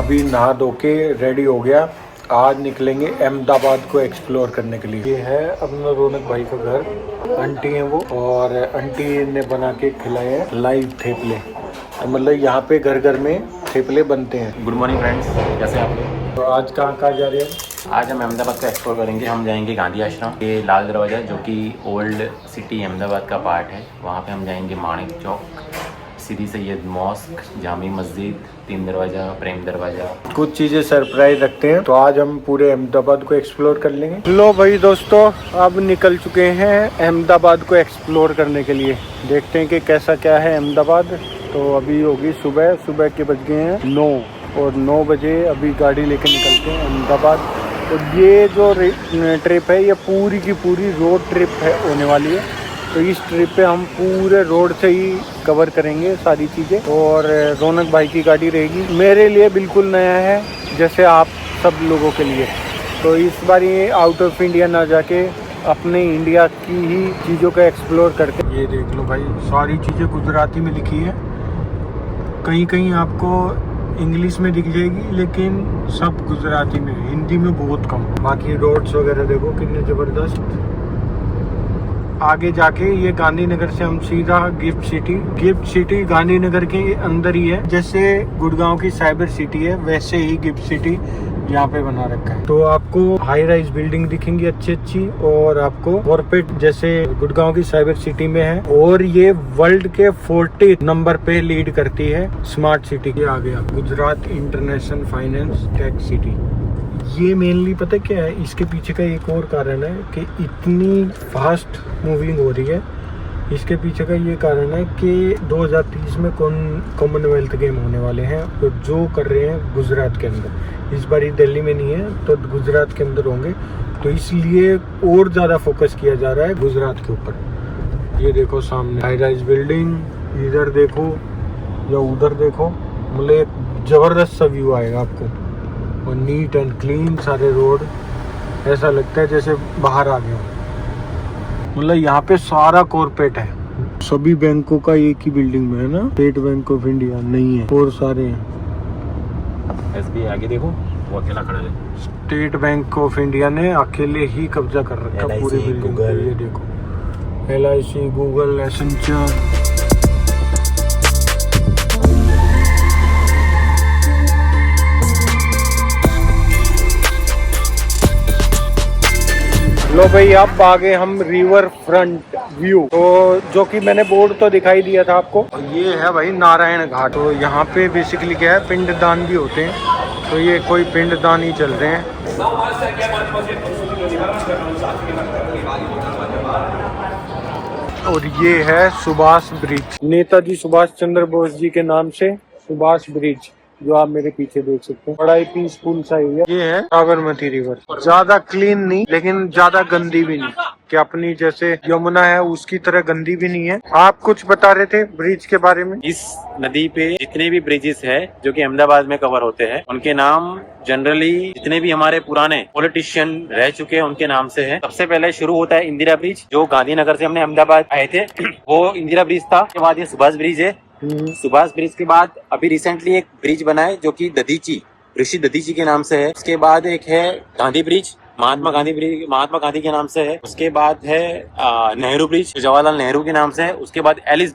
अभी नहा धो के रेडी हो गया। आज निकलेंगे अहमदाबाद को एक्सप्लोर करने के लिए। ये है अपना रौनक भाई का घर, आंटी है वो, और आंटी ने बना के खिलाए हैं लाइव थेपले। मतलब यहाँ पे घर घर में थेपले बनते हैं। गुड मॉर्निंग फ्रेंड्स, कैसे आप लोग? तो आज कहाँ जा रहे हैं? आज हम अहमदाबाद को एक्सप्लोर करेंगे। हम जाएंगे गांधी आश्रम, ये लाल दरवाज़ा जो कि ओल्ड सिटी अहमदाबाद का पार्ट है, वहाँ पे हम जाएंगे। माणिक चौक, सीधी सैयद मॉस्क, जामी मस्जिद, तीन दरवाज़ा, प्रेम दरवाज़ा, कुछ चीज़ें सरप्राइज रखते हैं। तो आज हम पूरे अहमदाबाद को एक्सप्लोर कर लेंगे। लो भाई दोस्तों, अब निकल चुके हैं अहमदाबाद को एक्सप्लोर करने के लिए। देखते हैं कि कैसा क्या है अहमदाबाद। तो अभी होगी सुबह के बज गए हैं 9, और 9 बजे अभी गाड़ी लेके निकलते हैं अहमदाबाद। तो ये जो ट्रिप है ये पूरी की पूरी रोड ट्रिप है होने वाली है। तो इस ट्रिप पे हम पूरे रोड से ही कवर करेंगे सारी चीज़ें। और रौनक भाई की गाड़ी रहेगी, मेरे लिए बिल्कुल नया है जैसे आप सब लोगों के लिए। तो इस बार ये आउट ऑफ इंडिया ना जाके अपने इंडिया की ही चीज़ों का एक्सप्लोर करते। ये देख लो भाई, सारी चीज़ें गुजराती में लिखी है, कहीं कहीं आपको इंग्लिश में दिख जाएगी, लेकिन सब गुजराती में, हिंदी में बहुत कम। बाकी रोड्स वगैरह देखो कितने ज़बरदस्त। आगे जाके ये गांधीनगर से हम सीधा गिफ्ट सिटी गांधीनगर के अंदर ही है। जैसे गुड़गांव की साइबर सिटी है वैसे ही गिफ्ट सिटी यहाँ पे बना रखा है। तो आपको हाई राइज बिल्डिंग दिखेंगी अच्छी, और आपको कॉर्पोरेट जैसे गुड़गांव की साइबर सिटी में है। और ये वर्ल्ड के 40 नंबर पे लीड करती है स्मार्ट सिटी के आगे। Gujarat international finance tech city. ये मेनली पता क्या है, इसके पीछे का एक और कारण है कि इतनी फास्ट मूविंग हो रही है। इसके पीछे का ये कारण है कि 2030 में कॉमनवेल्थ गेम होने वाले हैं, तो जो कर रहे हैं गुजरात के अंदर। इस बार दिल्ली में नहीं है, तो गुजरात के अंदर होंगे। तो इसलिए और ज़्यादा फोकस किया जा रहा है गुजरात के ऊपर। ये देखो सामने हाई राइज बिल्डिंग, इधर देखो या उधर देखो, मतलब एक ज़बरदस्त सा व्यू आएगा आपको। और नीट एंड क्लीन सारे रोड, ऐसा लगता है जैसे बाहर आ गया। मतलब यहाँ पे सारा कॉर्पोरेट है, सभी बैंकों का एक ही बिल्डिंग में है ना। स्टेट बैंक ऑफ इंडिया नहीं है, और सारे हैं। SBI आगे देखो, वो अकेला खड़ा है। स्टेट बैंक ऑफ इंडिया ने अकेले ही कब्जा कर रखा पूरी बिल्डिंग पे। ये देखो LIC, गूगल, एसेंचर। लो भाई, अब आगे हम रिवर फ्रंट व्यू। तो जो कि मैंने बोर्ड तो दिखाई दिया था आपको, ये है भाई नारायण घाट। तो यहाँ पे बेसिकली क्या है, पिंडदान भी होते हैं। तो ये कोई पिंडदान ही चल रहे हैं। और ये है सुभाष ब्रिज, नेताजी सुभाष चंद्र बोस जी के नाम से सुभाष ब्रिज, जो आप मेरे पीछे देख सकते हैं। बड़ा ही पीसफुल सा एरिया। ये है साबरमती रिवर, ज्यादा क्लीन नहीं लेकिन ज्यादा गंदी भी नहीं, कि अपनी जैसे यमुना है उसकी तरह गंदी भी नहीं है। आप कुछ बता रहे थे ब्रिज के बारे में। इस नदी पे जितने भी ब्रिजेस है जो कि अहमदाबाद में कवर होते हैं, उनके नाम जनरली जितने भी हमारे पुराने पॉलिटिशियन रह चुके हैं उनके नाम से है। सबसे पहले शुरू होता है इंदिरा ब्रिज, जो गांधीनगर से हमने अहमदाबाद आए थे, वो इंदिरा ब्रिज था। उसके बाद ये सुभाष ब्रिज है। सुभाष ब्रिज के बाद अभी रिसेंटली एक ब्रिज बना है जो कि दधीची, ऋषि दधीची के नाम से है। उसके बाद एक है गांधी ब्रिज, महात्मा गांधी के नाम से है। उसके बाद है नेहरू ब्रिज, जवाहरलाल नेहरू के नाम से है। उसके बाद एलिस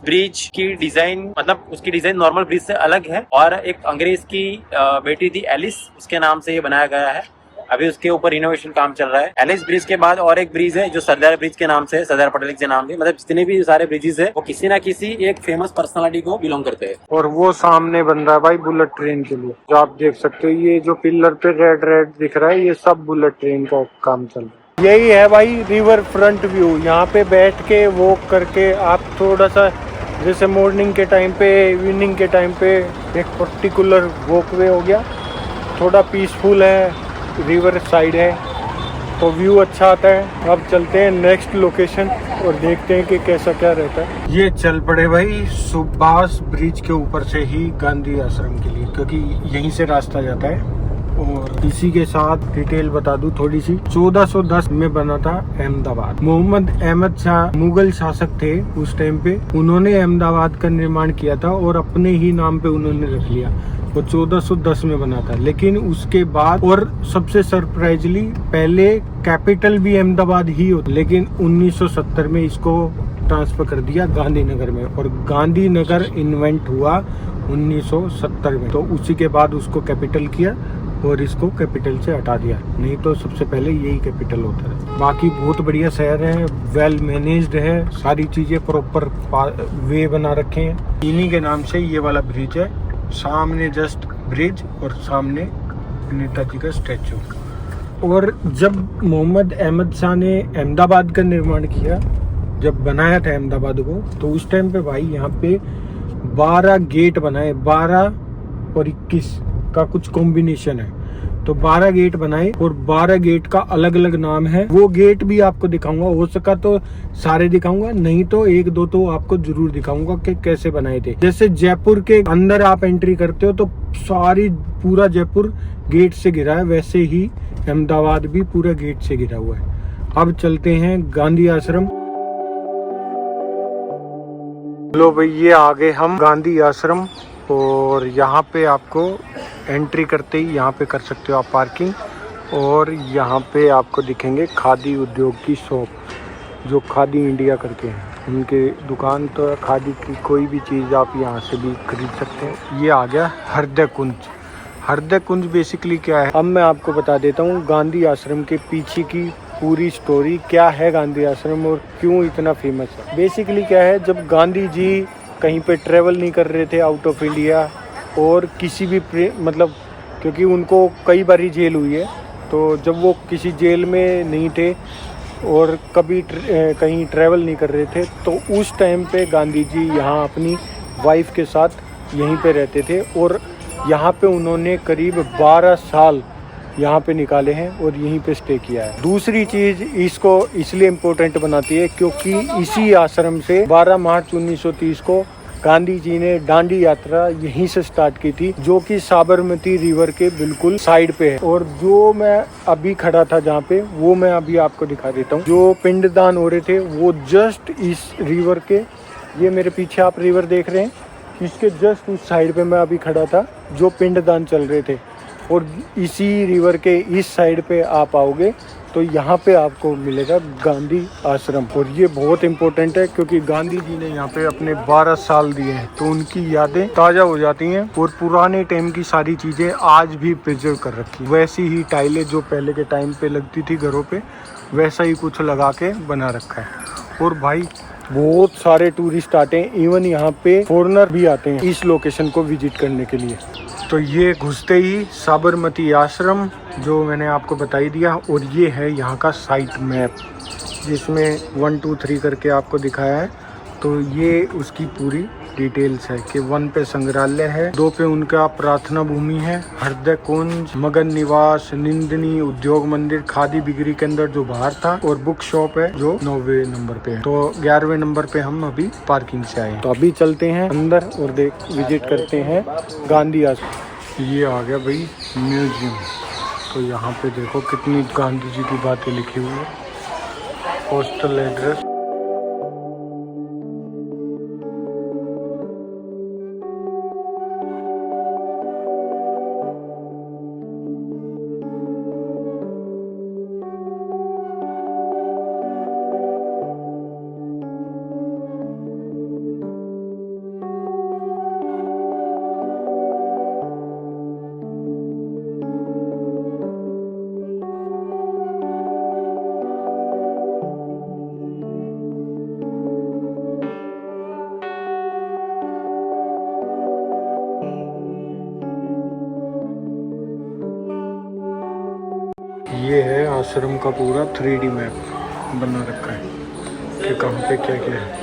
ब्रिज की डिजाइन, मतलब उसकी डिजाइन नॉर्मल ब्रिज से अलग है, और एक अंग्रेज की बेटी थी एलिस, उसके नाम से ये बनाया गया है। अभी उसके ऊपर रिनोवेशन काम चल रहा है। एलिस ब्रिज के बाद और एक ब्रिज है जो सरदार ब्रिज के नाम से है, सरदार पटेल के नाम से। मतलब जितने भी सारे ब्रिजेस है वो किसी ना किसी एक फेमस पर्सनालिटी को बिलोंग करते हैं। और वो सामने बन रहा है भाई बुलेट ट्रेन के लिए, जो आप देख सकते हो। ये जो पिलर पे रेड दिख रहा है, ये सब बुलेट ट्रेन का काम चल रहा है। यही है भाई रिवर फ्रंट व्यू। यहाँ पे बैठ के वॉक करके आप थोड़ा सा, जैसे मॉर्निंग के टाइम पे, इवनिंग के टाइम पे, एक पर्टिकुलर वॉकवे हो गया, थोड़ा पीसफुल है, रिवर साइड है, तो व्यू अच्छा आता है। अब चलते हैं नेक्स्ट लोकेशन और देखते हैं कि कैसा क्या रहता है। ये चल पड़े भाई सुभाष ब्रिज के ऊपर से ही गांधी आश्रम के लिए, क्योंकि यहीं से रास्ता जाता है। और इसी के साथ डिटेल बता दूं थोड़ी सी। 1410 में बना था अहमदाबाद। मोहम्मद अहमद शाह मुगल शासक थे उस टाइम पे, उन्होंने अहमदाबाद का निर्माण किया था और अपने ही नाम पे उन्होंने रख लिया। वो 1410 में बना था। लेकिन उसके बाद और सबसे सरप्राइजली पहले कैपिटल भी अहमदाबाद ही होता, लेकिन 1970 में इसको ट्रांसफर कर दिया गांधीनगर में, और गांधीनगर इन्वेंट हुआ 1970 में। तो उसी के बाद उसको कैपिटल किया और इसको कैपिटल से हटा दिया, नहीं तो सबसे पहले यही कैपिटल होता है। बाकी बहुत बढ़िया शहर है, वेल मैनेज्ड है, सारी चीजें प्रॉपर वे बना रखे हैं। इन्हीं के नाम से ये वाला ब्रिज है, सामने जस्ट ब्रिज और सामने नेताजी का स्टैचू। और जब मोहम्मद अहमद शाह ने अहमदाबाद का निर्माण किया, जब बनाया था अहमदाबाद को, तो उस टाइम पे भाई यहाँ पे 12 गेट बनाए, 12 और 21 का कुछ कॉम्बिनेशन है, तो 12 गेट बनाए और 12 गेट का अलग अलग नाम है। वो गेट भी आपको दिखाऊंगा, हो सका तो सारे दिखाऊंगा, नहीं तो एक दो तो आपको जरूर दिखाऊंगा कि कैसे बनाए थे। जैसे जयपुर के अंदर आप एंट्री करते हो तो सारी पूरा जयपुर गेट से घिरा है, वैसे ही अहमदाबाद भी पूरा गेट से घिरा हुआ है। अब चलते हैं गांधी आश्रम। लो भाई, ये आगे हम गांधी आश्रम, और यहाँ पे आपको एंट्री करते ही यहाँ पे कर सकते हो आप पार्किंग, और यहाँ पे आपको दिखेंगे खादी उद्योग की शॉप, जो खादी इंडिया करके हैं उनके दुकान। तो खादी की कोई भी चीज़ आप यहाँ से भी खरीद सकते हैं। ये आ गया हृदय कुंज। हृदय कुंज बेसिकली क्या है, अब मैं आपको बता देता हूँ गांधी आश्रम के पीछे की पूरी स्टोरी, क्या है गांधी आश्रम और क्यों इतना फेमस है। बेसिकली क्या है, जब गांधी जी कहीं पे ट्रेवल नहीं कर रहे थे आउट ऑफ इंडिया, और किसी भी मतलब क्योंकि उनको कई बारी जेल हुई है, तो जब वो किसी जेल में नहीं थे और कभी कहीं ट्रैवल नहीं कर रहे थे, तो उस टाइम पे गांधी जी यहाँ अपनी वाइफ के साथ यहीं पे रहते थे, और यहाँ पे उन्होंने करीब 12 साल यहाँ पे निकाले हैं और यहीं पे स्टे किया है। दूसरी चीज़ इसको इसलिए इम्पोर्टेंट बनाती है क्योंकि इसी आश्रम से 12 मार्च 1930 को गांधी जी ने दांडी यात्रा यहीं से स्टार्ट की थी, जो कि साबरमती रिवर के बिल्कुल साइड पे है। और जो मैं अभी खड़ा था जहाँ पे, वो मैं अभी आपको दिखा देता हूँ। जो पिंडदान हो रहे थे वो जस्ट इस रिवर के, ये मेरे पीछे आप रिवर देख रहे हैं, इसके जस्ट उस साइड पे मैं अभी खड़ा था, जो पिंडदान चल रहे थे। और इसी रिवर के इस साइड पे आप आओगे तो यहाँ पे आपको मिलेगा गांधी आश्रम। और ये बहुत इम्पोर्टेंट है क्योंकि गांधी जी ने यहाँ पे अपने 12 साल दिए हैं, तो उनकी यादें ताज़ा हो जाती हैं। और पुराने टाइम की सारी चीज़ें आज भी प्रिजर्व कर रखी, वैसी ही टाइलें जो पहले के टाइम पे लगती थी घरों पे, वैसा ही कुछ लगा के बना रखा है। और भाई बहुत सारे टूरिस्ट आते हैं, इवन यहाँ पे फॉरेनर भी आते हैं इस लोकेशन को विजिट करने के लिए। तो ये घुसते ही साबरमती आश्रम जो मैंने आपको बताई दिया, और ये है यहाँ का साइट मैप जिसमें 1 2 3 करके आपको दिखाया है। तो ये उसकी पूरी डिटेल्स है कि 1 पे संग्रहालय है, 2 पे उनका प्रार्थना भूमि है, हृदय कुंज, मगन निवास, निंदनी, उद्योग मंदिर, खादी बिक्री केंद्र जो बाहर था, और बुक शॉप है जो 9वें नंबर पे है। तो 11वें नंबर पे हम अभी पार्किंग से आए। तो अभी चलते हैं अंदर और विजिट करते हैं गांधी आश्रम। ये आ गया भाई म्यूजियम। तो यहाँ पे देखो कितनी गांधी जी की बातें लिखी हुई है। पोस्टल एड्रेस, ये है आश्रम का पूरा 3D मैप बना रखा है कि कहाँ पे क्या क्या है।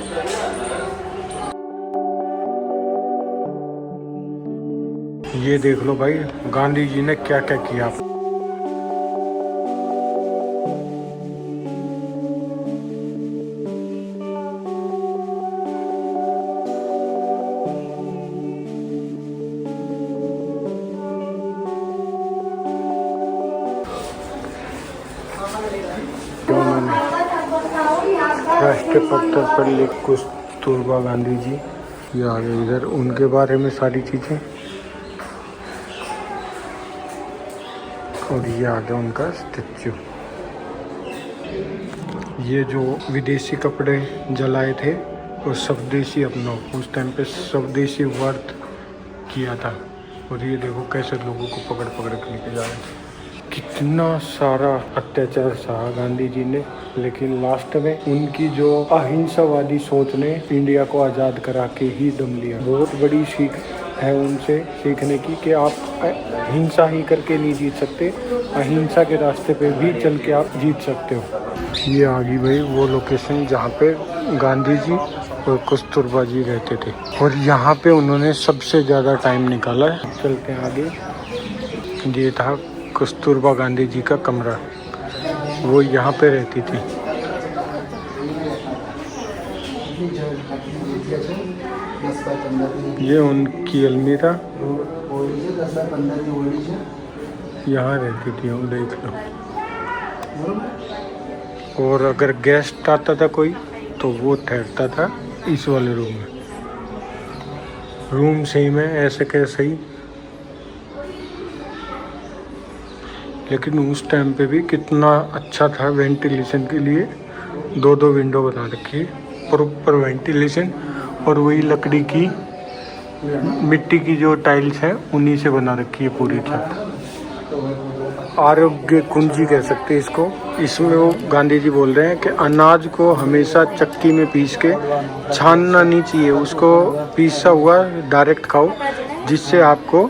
ये देख लो भाई गांधी जी ने क्या क्या किया। राष्ट्रीय पत्थर पर लिख कस्तूरबा गांधी जी, ये आ गए इधर, उनके बारे में सारी चीज़ें। और ये आ गया उनका स्टैच्यू। ये जो विदेशी कपड़े जलाए थे और स्वदेशी अपनाओ, उस टाइम पे स्वदेशी व्रत किया था। और ये देखो कैसे लोगों को पकड़ पकड़ के लेके जा रहे हैं। कितना सारा अत्याचार सहा गांधी जी ने, लेकिन लास्ट में उनकी जो अहिंसावादी सोच ने इंडिया को आज़ाद करा के ही दम लिया। बहुत बड़ी सीख है उनसे सीखने की कि आप हिंसा ही करके नहीं जीत सकते, अहिंसा के रास्ते पे भी चल के आप जीत सकते हो। ये आ गई भाई वो लोकेशन जहाँ पे गांधी जी और कस्तूरबा जी रहते थे, और यहाँ पे उन्होंने सबसे ज़्यादा टाइम निकाला है। चलते हैं आगे। ये था कस्तूरबा गांधी जी का कमरा, वो यहाँ पे रहती थी। ये उनकी अलमीरा यहाँ रहती थी, वो देख लो। और अगर गेस्ट आता था कोई तो वो ठहरता था इस वाले रूम में। रूम सेम है ऐसे कैसे ही, लेकिन उस टाइम पे भी कितना अच्छा था वेंटिलेशन के लिए। दो दो विंडो बना रखी है, प्रॉपर वेंटिलेशन। और वही लकड़ी की मिट्टी की जो टाइल्स हैं उन्हीं से बना रखी है पूरी छत। आरोग्य कुंजी कह सकते हैं इसको। इसमें वो गांधी जी बोल रहे हैं कि अनाज को हमेशा चक्की में पीस के छानना नहीं चाहिए, उसको पीसा हुआ डायरेक्ट खाओ, जिससे आपको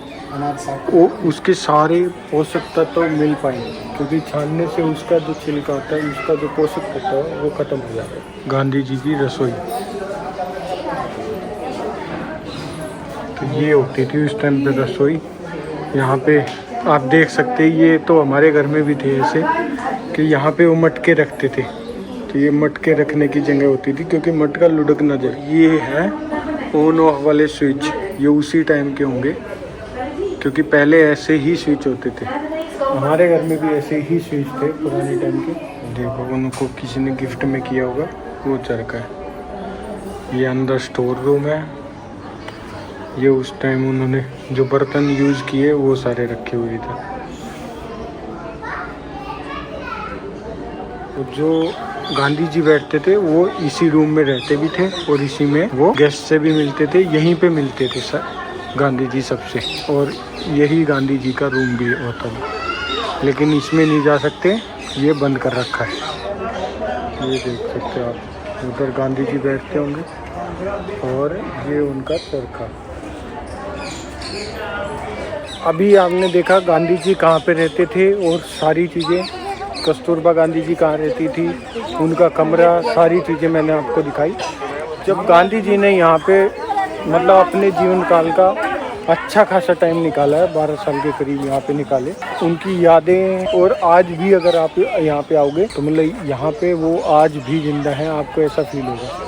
वो उसके सारे पोषक तत्व मिल पाएंगे, क्योंकि छानने से उसका जो छिलका होता है, उसका जो पोषक तत्व है वो खत्म हो जाता है। गांधी जी की रसोई तो ये होती थी उस टाइम पे रसोई। यहाँ पे आप देख सकते हैं, ये तो हमारे घर में भी थे ऐसे कि यहाँ पे वो मटके रखते थे, तो ये मटके रखने की जगह होती थी क्योंकि मटका लुढ़क ना जाए। ये है ऑन ऑफ वाले स्विच, ये उसी टाइम के होंगे क्योंकि पहले ऐसे ही स्विच होते थे। हमारे घर में भी ऐसे ही स्विच थे पुराने टाइम के। देखो उनको किसी ने गिफ्ट में किया होगा, वो चरखा है। ये अंदर स्टोर रूम है। ये उस टाइम उन्होंने जो बर्तन यूज़ किए वो सारे रखे हुए थे। जो गांधी जी बैठते थे वो इसी रूम में रहते भी थे, और इसी में वो गेस्ट से भी मिलते थे, यहीं पे मिलते थे सर गांधी जी सबसे। और यही गांधी जी का रूम भी होता था, लेकिन इसमें नहीं जा सकते, ये बंद कर रखा है। ये देख सकते हो आप, उधर गांधी जी बैठते होंगे और ये उनका चरखा। अभी आपने देखा गांधी जी कहाँ पे रहते थे और सारी चीज़ें, कस्तूरबा गांधी जी कहाँ रहती थी, उनका कमरा, सारी चीज़ें मैंने आपको दिखाई। जब गांधी जी ने यहाँ पे मतलब अपने जीवन काल का अच्छा खासा टाइम निकाला है, 12 साल के करीब यहाँ पे निकाले, उनकी यादें। और आज भी अगर आप यहाँ पे आओगे तो मतलब यहाँ पे वो आज भी जिंदा हैं, आपको ऐसा फील होगा।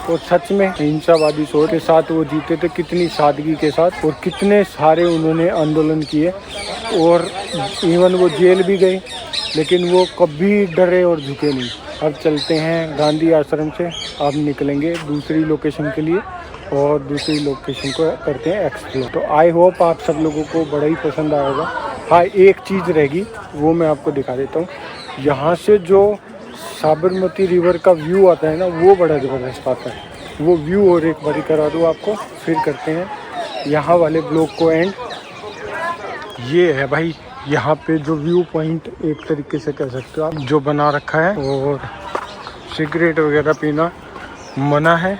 और सच में अहिंसावादी सोच के साथ वो जीते थे, कितनी सादगी के साथ, और कितने सारे उन्होंने आंदोलन किए, और इवन वो जेल भी गए, लेकिन वो कभी डरे और झुके नहीं। अब चलते हैं गांधी आश्रम से, अब निकलेंगे दूसरी लोकेशन के लिए और दूसरी लोकेशन को करते हैं एक्सप्लोर। तो आई होप आप सब लोगों को बड़ा ही पसंद आया होगा। हाँ, एक चीज़ रहेगी वो मैं आपको दिखा देता हूँ। यहाँ से जो साबरमती रिवर का व्यू आता है ना, वो बड़ा ज़बरदस्त आता है। वो व्यू और एक बारी करा दूँ आपको, फिर करते हैं यहाँ वाले ब्लॉग को एंड। ये है भाई यहाँ पे जो व्यू पॉइंट, एक तरीके से कह सकते हो आप, जो बना रखा है। और सिगरेट वगैरह पीना मना है,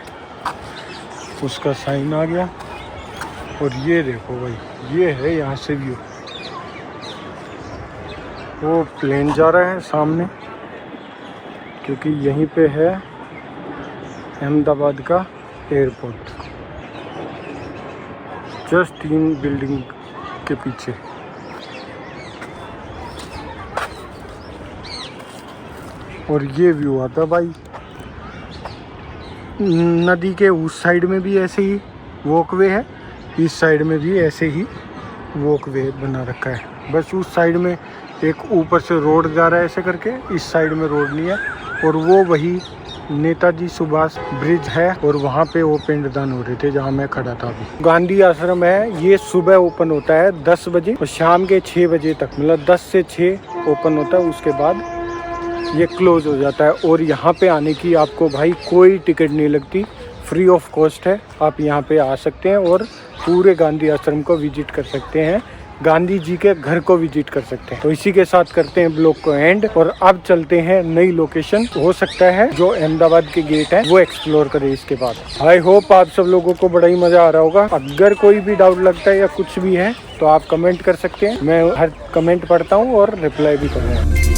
उसका साइन आ गया। और ये देखो भाई, ये है यहाँ से व्यू। वो प्लेन जा रहा है सामने, क्योंकि यहीं पे है अहमदाबाद का एयरपोर्ट, जस्ट 3 बिल्डिंग के पीछे। और ये व्यू आता भाई नदी के उस साइड में भी ऐसे ही वॉकवे है, इस साइड में भी ऐसे ही वॉकवे बना रखा है। बस उस साइड में एक ऊपर से रोड जा रहा है ऐसे करके, इस साइड में रोड नहीं है। और वो वही नेताजी सुभाष ब्रिज है और वहाँ पे वो पिंडदान हो रहे थे जहाँ मैं खड़ा था अभी। गांधी आश्रम है, ये सुबह ओपन होता है 10 बजे और शाम के 6 बजे तक, मतलब 10 से 6 ओपन होता है, उसके बाद ये क्लोज हो जाता है। और यहाँ पे आने की आपको भाई कोई टिकट नहीं लगती, फ्री ऑफ कॉस्ट है। आप यहाँ पे आ सकते हैं और पूरे गांधी आश्रम को विजिट कर सकते हैं, गांधी जी के घर को विजिट कर सकते हैं। तो इसी के साथ करते हैं ब्लॉग को एंड और अब चलते हैं नई लोकेशन। हो सकता है जो अहमदाबाद के गेट है वो एक्सप्लोर करें इसके बाद। आई होप आप सब लोगों को बड़ा ही मजा आ रहा होगा। अगर कोई भी डाउट लगता है या कुछ भी है तो आप कमेंट कर सकते हैं, मैं हर कमेंट पढ़ता हूँ और रिप्लाई भी करूँगा।